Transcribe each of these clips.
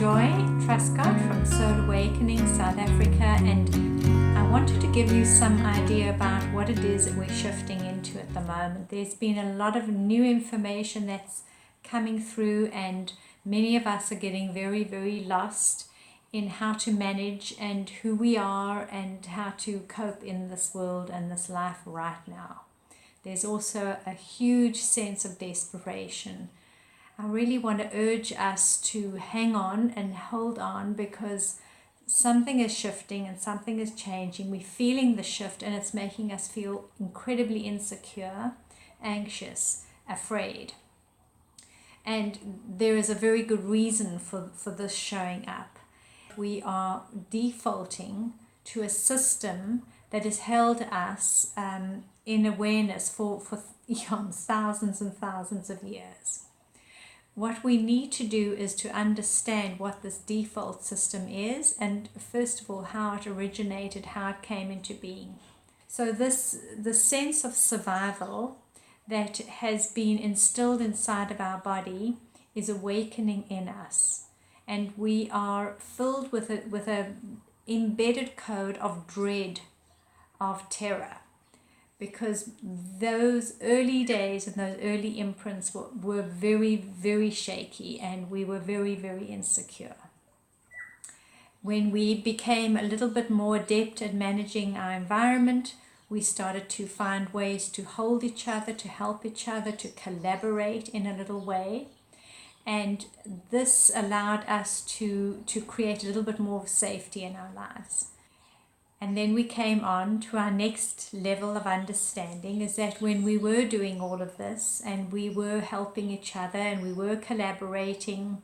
Joy Truscott from Soul Awakening South Africa, and I wanted to give you some idea about what it is that we're shifting into at the moment. There's been a lot of new information that's coming through, and many of us are getting very, very lost in how to manage and who we are and how to cope in this world and this life right now. There's also a huge sense of desperation. I really want to urge us to hang on and hold on, because something is shifting and something is changing. We're feeling the shift, and it's making us feel incredibly insecure, anxious, afraid. And there is a very good reason for this showing up. We are defaulting to a system that has held us in awareness for thousands and thousands of years. What we need to do is to understand what this default system is, and first of all, how it originated, how it came into being. So the sense of survival that has been instilled inside of our body is awakening in us. And we are filled with a embedded code of dread, of terror. Because those early days and those early imprints were very, very shaky, and we were very, very insecure. When we became a little bit more adept at managing our environment, we started to find ways to hold each other, to help each other, to collaborate in a little way. And this allowed us to create a little bit more safety in our lives. And then we came on to our next level of understanding, is that when we were doing all of this and we were helping each other and we were collaborating,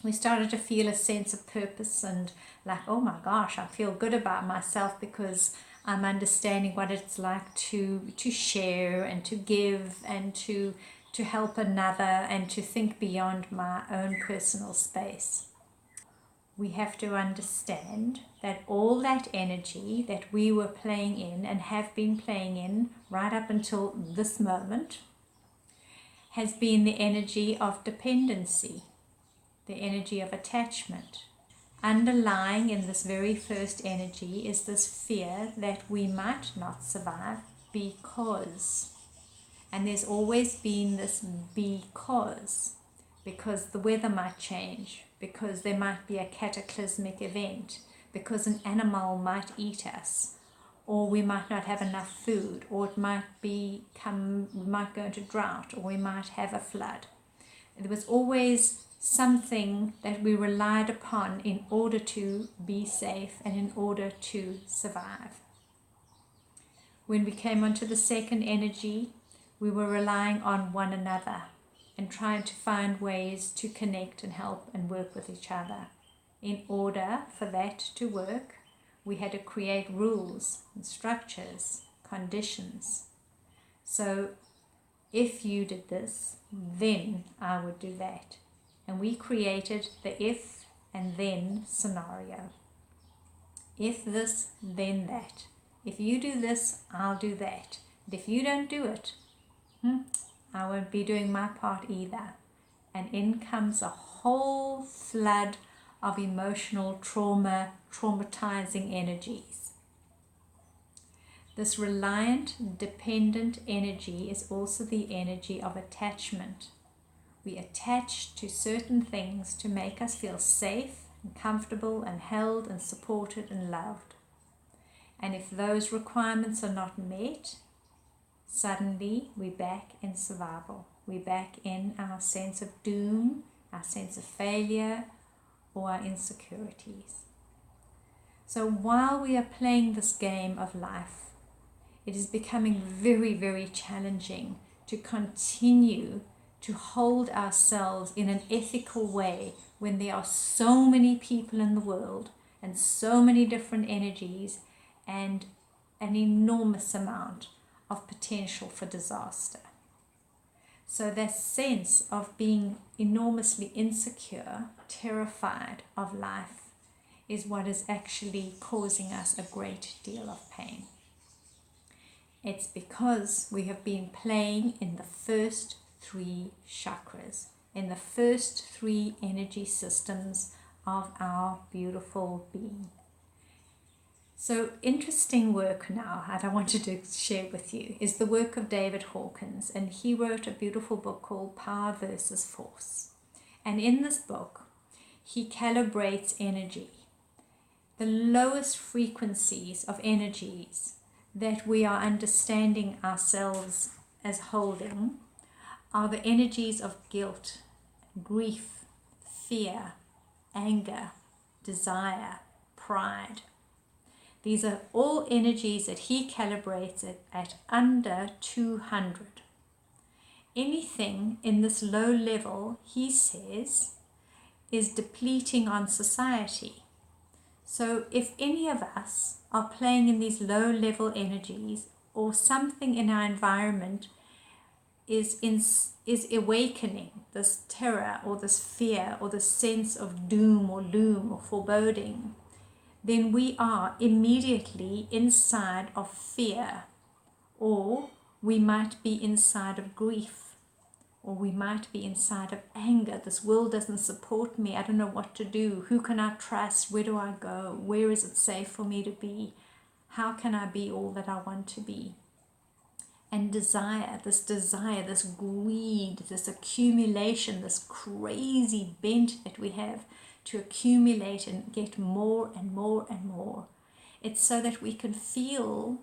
we started to feel a sense of purpose and like, oh my gosh, I feel good about myself because I'm understanding what it's like to share and to give and to help another and to think beyond my own personal space. We have to understand that all that energy that we were playing in and have been playing in right up until this moment has been the energy of dependency, the energy of attachment. Underlying in this very first energy is this fear that we might not survive because. And there's always been this because the weather might change, because there might be a cataclysmic event, because an animal might eat us, or we might not have enough food, or it might we might go into drought, or we might have a flood. There was always something that we relied upon in order to be safe and in order to survive. When we came onto the second energy, we were relying on one another and trying to find ways to connect and help and work with each other. In order for that to work, we had to create rules and structures, conditions. So if you did this, then I would do that. And we created the if and then scenario. If this, then that. If you do this, I'll do that. And if you don't do it, I won't be doing my part either. And in comes a whole flood of emotional trauma, traumatizing energies. This reliant, dependent energy is also the energy of attachment. We attach to certain things to make us feel safe and comfortable and held and supported and loved. And if those requirements are not met, suddenly we're back in survival. We're back in our sense of doom, our sense of failure, or our insecurities. So while we are playing this game of life, it is becoming very, very challenging to continue to hold ourselves in an ethical way when there are so many people in the world and so many different energies and an enormous amount of potential for disaster. So that sense of being enormously insecure, terrified of life, is what is actually causing us a great deal of pain. It's because we have been playing in the first three chakras, in the first three energy systems of our beautiful being. So interesting work now that I wanted to share with you is the work of David Hawkins, and he wrote a beautiful book called Power versus Force. And in this book, he calibrates energy. The lowest frequencies of energies that we are understanding ourselves as holding are the energies of guilt, grief, fear, anger, desire, pride. These are all energies that he calibrates it at under 200. Anything in this low level, he says, is depleting on society. So if any of us are playing in these low level energies, or something in our environment is awakening this terror or this fear or this sense of doom or loom or foreboding, then we are immediately inside of fear, or we might be inside of grief, or we might be inside of anger. This world doesn't support me. I don't know what to do. Who can I trust? Where do I go? Where is it safe for me to be? How can I be all that I want to be? And desire, this greed, this accumulation, this crazy bent that we have to accumulate and get more and more and more. It's so that we can feel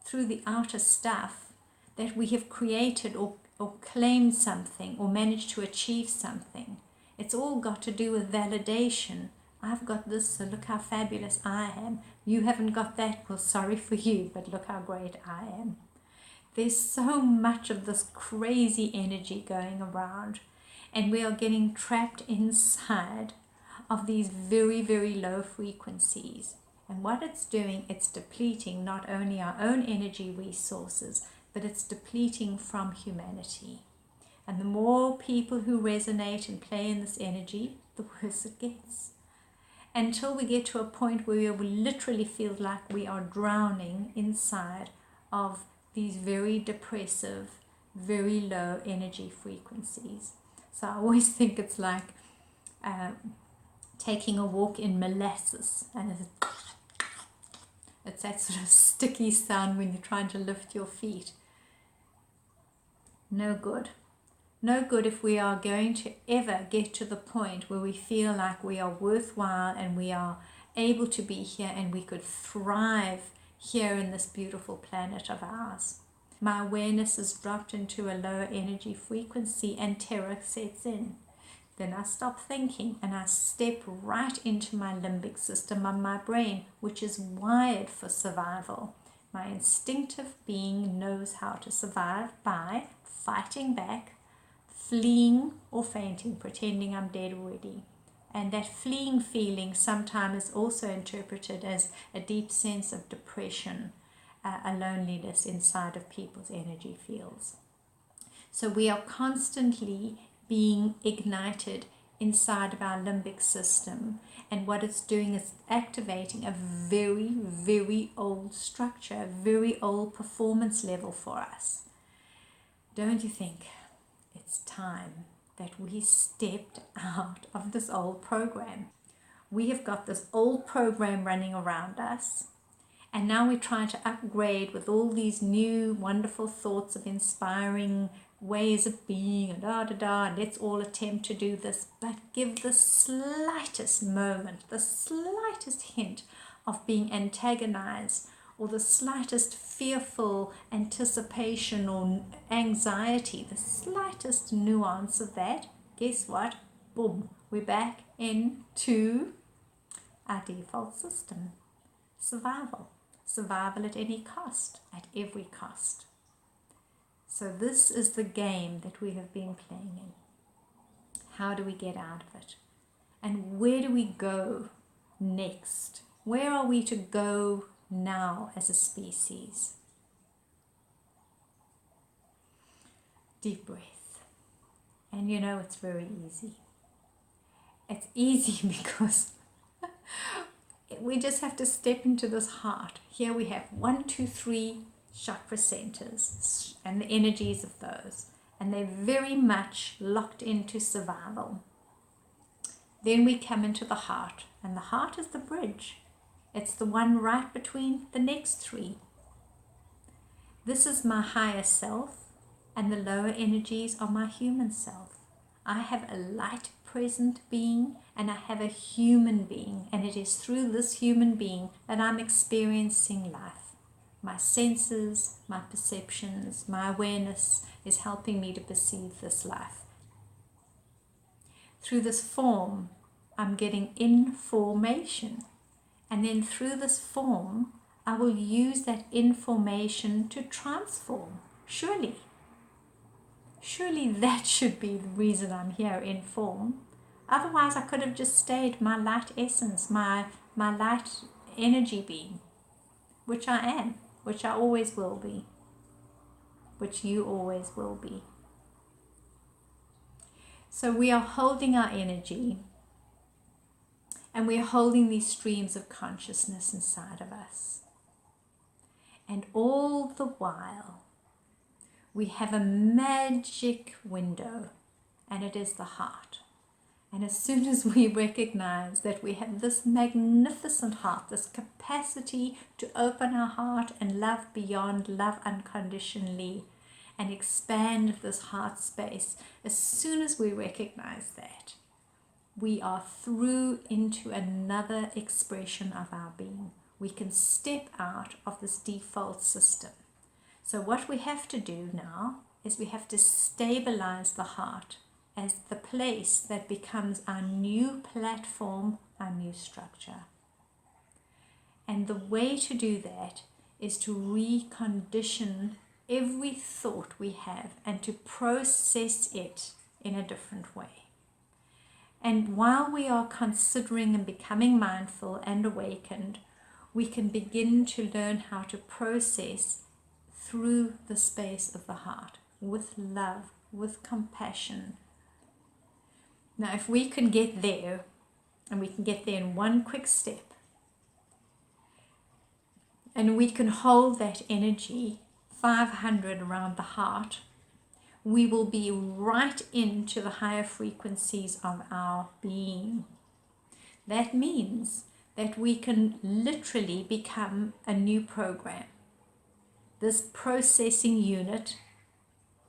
through the outer stuff that we have created or claimed something or managed to achieve something. It's all got to do with validation. I've got this, so look how fabulous I am. You haven't got that, well, sorry for you, but look how great I am. There's so much of this crazy energy going around, and we are getting trapped inside of these very, very low frequencies. And what it's doing, it's depleting not only our own energy resources, but it's depleting from humanity. And the more people who resonate and play in this energy, the worse it gets. Until we get to a point where we literally feel like we are drowning inside of these very depressive, very low energy frequencies. So I always think it's like taking a walk in molasses, and it's that sort of sticky sound when you're trying to lift your feet. No good. No good if we are going to ever get to the point where we feel like we are worthwhile and we are able to be here and we could thrive here in this beautiful planet of ours. My awareness is dropped into a lower energy frequency and terror sets in. Then I stop thinking and I step right into my limbic system of my brain, which is wired for survival. My instinctive being knows how to survive by fighting back, fleeing or fainting, pretending I'm dead already. And that fleeing feeling sometimes is also interpreted as a deep sense of depression, a loneliness inside of people's energy fields. So we are constantly being ignited inside of our limbic system, and what it's doing is activating a very, very old structure, a very old performance level for us. Don't you think it's time that we stepped out of this old program? We have got this old program running around us, and now we're trying to upgrade with all these new wonderful thoughts of inspiring ways of being, and let's all attempt to do this, but give the slightest moment, the slightest hint of being antagonized, or the slightest fearful anticipation or anxiety, the slightest nuance of that, guess what? Boom, we're back into our default system. Survival. Survival at any cost, at every cost. So this is the game that we have been playing in. How do we get out of it? And where do we go next? Where are we to go now as a species? Deep breath. And you know, it's very easy. It's easy because we just have to step into this heart. Here we have 1, 2, 3 chakra centers and the energies of those. And they're very much locked into survival. Then we come into the heart, and the heart is the bridge. It's the one right between the next three. This is my higher self, and the lower energies are my human self. I have a light present being, and I have a human being, and it is through this human being that I'm experiencing life. My senses, my perceptions, my awareness is helping me to perceive this life. Through this form, I'm getting information, and then through this form, I will use that information to transform. Surely that should be the reason I'm here in form. Otherwise, I could have just stayed my light essence, my light energy being, which I am, which I always will be, which you always will be. So we are holding our energy, and we are holding these streams of consciousness inside of us. And all the while, we have a magic window, and it is the heart. And as soon as we recognize that we have this magnificent heart, this capacity to open our heart and love beyond, love unconditionally, and expand this heart space, as soon as we recognize that, we are through into another expression of our being. We can step out of this default system. So what we have to do now is we have to stabilize the heart as the place that becomes our new platform, our new structure. And the way to do that is to recondition every thought we have and to process it in a different way. And while we are considering and becoming mindful and awakened, we can begin to learn how to process through the space of the heart, with love, with compassion. Now, if we can get there, and we can get there in one quick step, and we can hold that energy 500 around the heart, we will be right into the higher frequencies of our being. That means that we can literally become a new program. This processing unit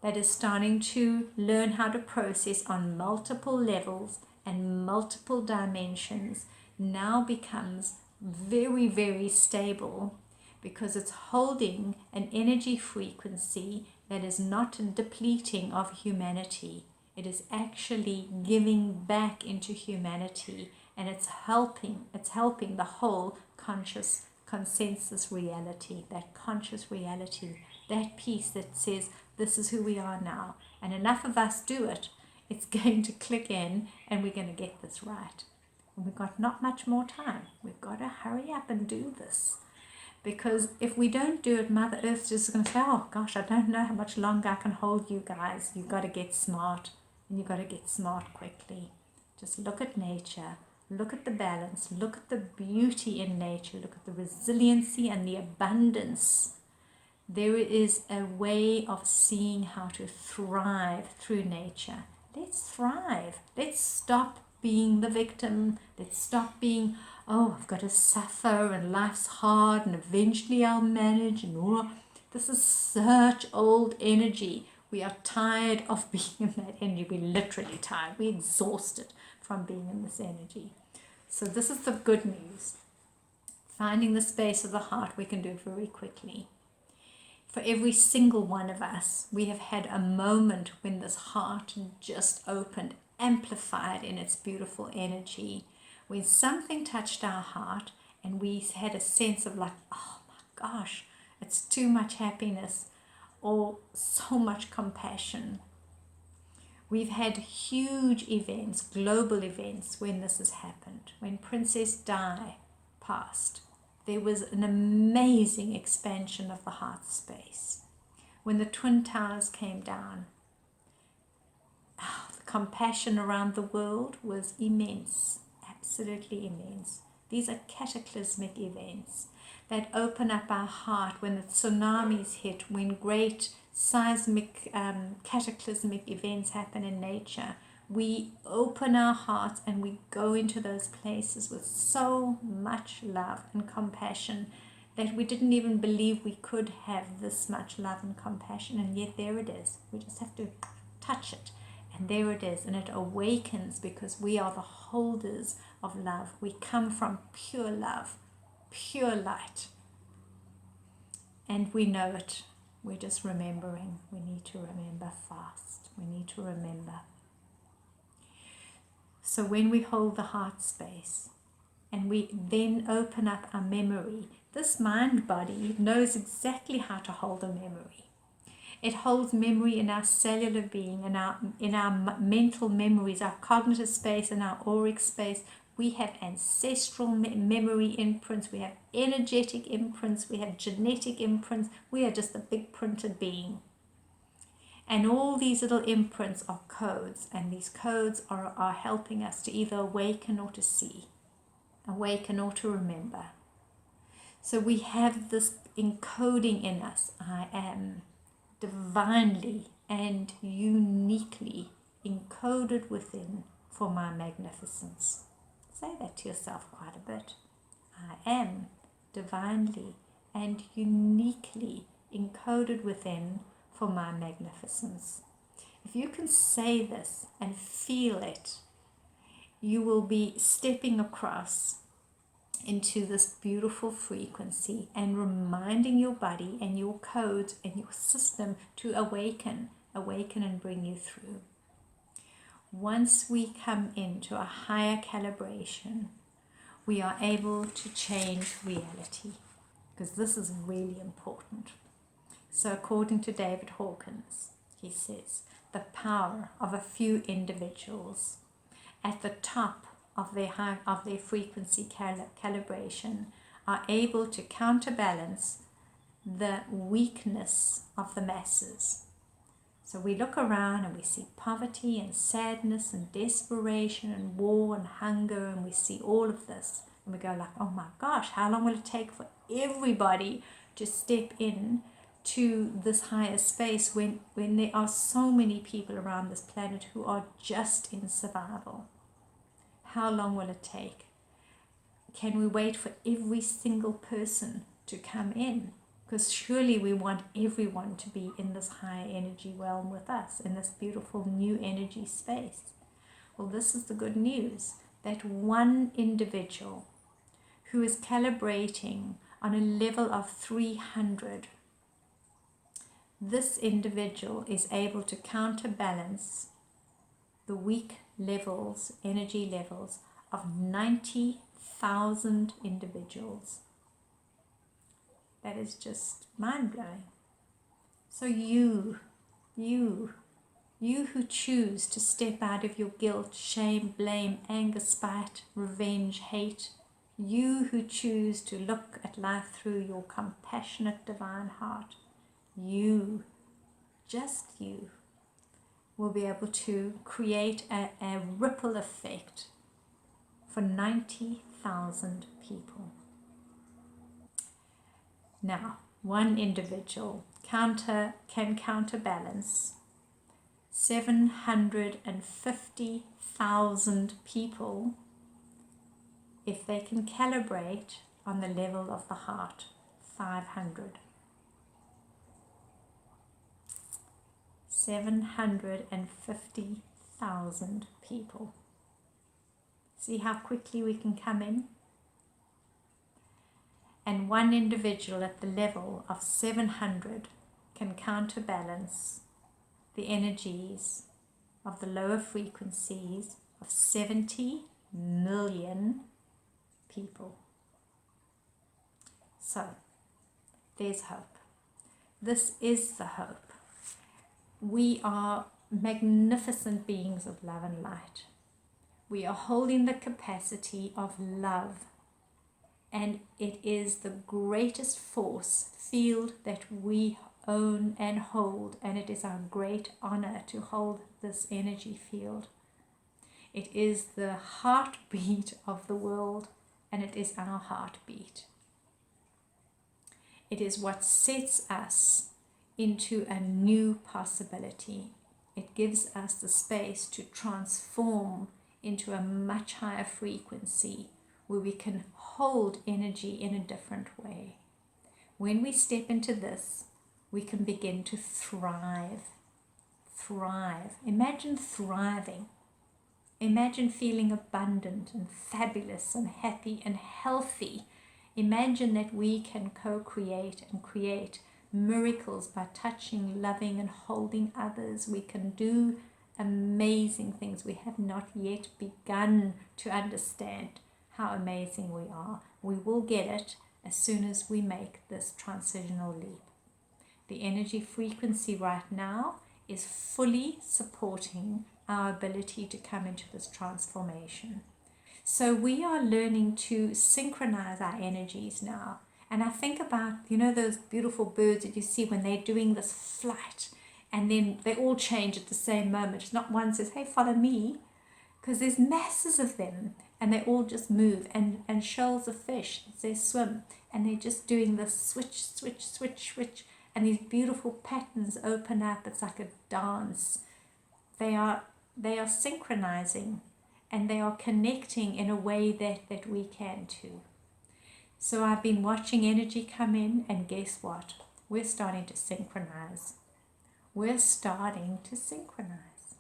that is starting to learn how to process on multiple levels and multiple dimensions now becomes very, very stable, because it's holding an energy frequency that is not depleting of humanity. It is actually giving back into humanity, and it's helping the whole conscious consensus reality, that conscious reality, that piece that says this is who we are now, and enough of us do it, it's going to click in, and we're going to get this right. And we've got not much more time. We've got to hurry up and do this. Because if we don't do it, Mother Earth's just going to say, oh gosh, I don't know how much longer I can hold you guys. You've got to get smart, and you've got to get smart quickly. Just look at nature. Look at the balance. Look at the beauty in nature. Look at the resiliency and the abundance. There is a way of seeing how to thrive through nature. Let's thrive. Let's stop being the victim. Let's stop being, oh, I've got to suffer and life's hard and eventually I'll manage. And oh, this is such old energy. We are tired of being in that energy. We're literally tired. We're exhausted from being in this energy. So this is the good news. Finding the space of the heart, we can do it very quickly. For every single one of us, we have had a moment when this heart just opened, amplified in its beautiful energy, when something touched our heart and we had a sense of like, oh my gosh, it's too much happiness or so much compassion. We've had huge events, global events, when this has happened. When Princess Di passed, there was an amazing expansion of the heart space. When the Twin Towers came down, the compassion around the world was immense, absolutely immense. These are cataclysmic events that open up our heart when the tsunamis hit, when great seismic cataclysmic events happen in nature. we open our hearts and we go into those places with so much love and compassion that we didn't even believe we could have this much love and compassion, and yet there it is. We just have to touch it, and there it is, and it awakens because we are the holders of love. We come from pure love, pure light, and we know it. We're just remembering. We need to remember fast. We need to remember. So when we hold the heart space and we then open up our memory, this mind body knows exactly how to hold a memory. It holds memory in our cellular being, in our mental memories, our cognitive space, and our auric space. We have ancestral memory imprints, we have energetic imprints, we have genetic imprints. We are just a big printed being. And all these little imprints are codes, and these codes are helping us to either awaken or to see, awaken or to remember. So we have this encoding in us. I am divinely and uniquely encoded within for my magnificence. Say that to yourself quite a bit. I am divinely and uniquely encoded within for my magnificence. If you can say this and feel it, you will be stepping across into this beautiful frequency and reminding your body and your codes and your system to awaken and bring you through. Once we come into a higher calibration, we are able to change reality, because this is really important. So according to David Hawkins, he says, the power of a few individuals at the top of their frequency calibration are able to counterbalance the weakness of the masses. So we look around and we see poverty and sadness and desperation and war and hunger, and we see all of this and we go like, oh my gosh, how long will it take for everybody to step in to this higher space when there are so many people around this planet who are just in survival? How long will it take? Can we wait for every single person to come in? Because surely we want everyone to be in this higher energy realm with us, in this beautiful new energy space. Well, this is the good news, that one individual who is calibrating on a level of 300, this individual is able to counterbalance the weak levels, energy levels of 90,000 individuals. That is just mind-blowing. So you who choose to step out of your guilt, shame, blame, anger, spite, revenge, hate, you who choose to look at life through your compassionate divine heart, you, just you, will be able to create a ripple effect for 90,000 people. Now, one individual can counterbalance 750,000 people if they can calibrate on the level of the heart, 500. 750,000 people. See how quickly we can come in? And one individual at the level of 700 can counterbalance the energies of the lower frequencies of 70 million people. So, there's hope. This is the hope. We are magnificent beings of love and light. We are holding the capacity of love, and it is the greatest force field that we own and hold, and it is our great honor to hold this energy field. It is the heartbeat of the world, and it is our heartbeat. It is what sets us into a new possibility. it gives us the space to transform into a much higher frequency where we can hold energy in a different way. When we step into this, we can begin to thrive. Thrive. Imagine thriving. Imagine feeling abundant and fabulous and happy and healthy. Imagine that we can co-create and create miracles by touching, loving, and holding others. We can do amazing things. We have not yet begun to understand how amazing we are. We will get it as soon as we make this transitional leap. The energy frequency right now is fully supporting our ability to come into this transformation. So we are learning to synchronize our energies now. And I think about, those beautiful birds that you see when they're doing this flight, and then they all change at the same moment. It's not one says, hey, follow me, because there's masses of them, and they all just move, and shoals of fish, they swim, and they're just doing this switch, switch, switch, switch, and these beautiful patterns open up. It's like a dance. They are synchronizing, and they are connecting in a way that we can too. So I've been watching energy come in, and guess what? We're starting to synchronize. We're starting to synchronize.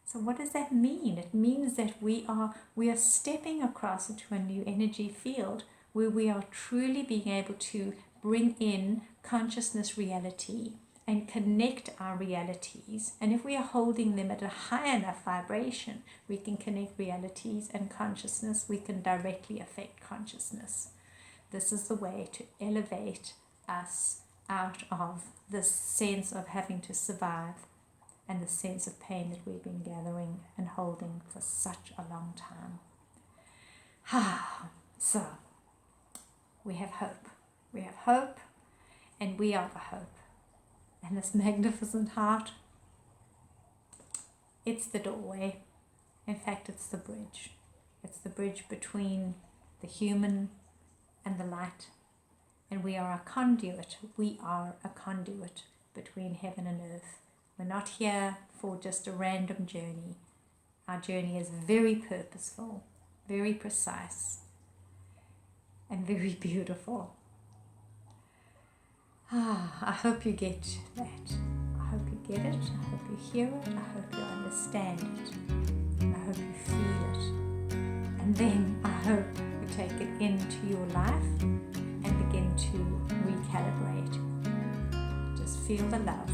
So what does that mean? It means that we are stepping across into a new energy field where we are truly being able to bring in consciousness reality and connect our realities. And if we are holding them at a high enough vibration, we can connect realities and consciousness. We can directly affect consciousness. This is the way to elevate us out of this sense of having to survive and the sense of pain that we've been gathering and holding for such a long time. So, we have hope. We have hope, and we are the hope. And this magnificent heart, it's the doorway. In fact, it's the bridge. It's the bridge between the human and the light. And we are a conduit. We are a conduit between heaven and earth. We're not here for just a random journey. Our journey is very purposeful, very precise, and very beautiful. I hope you get that. I hope you get it. I hope you hear it. I hope you understand it. I hope you feel it. And then I hope you take it into your life and begin to recalibrate. Just feel the love.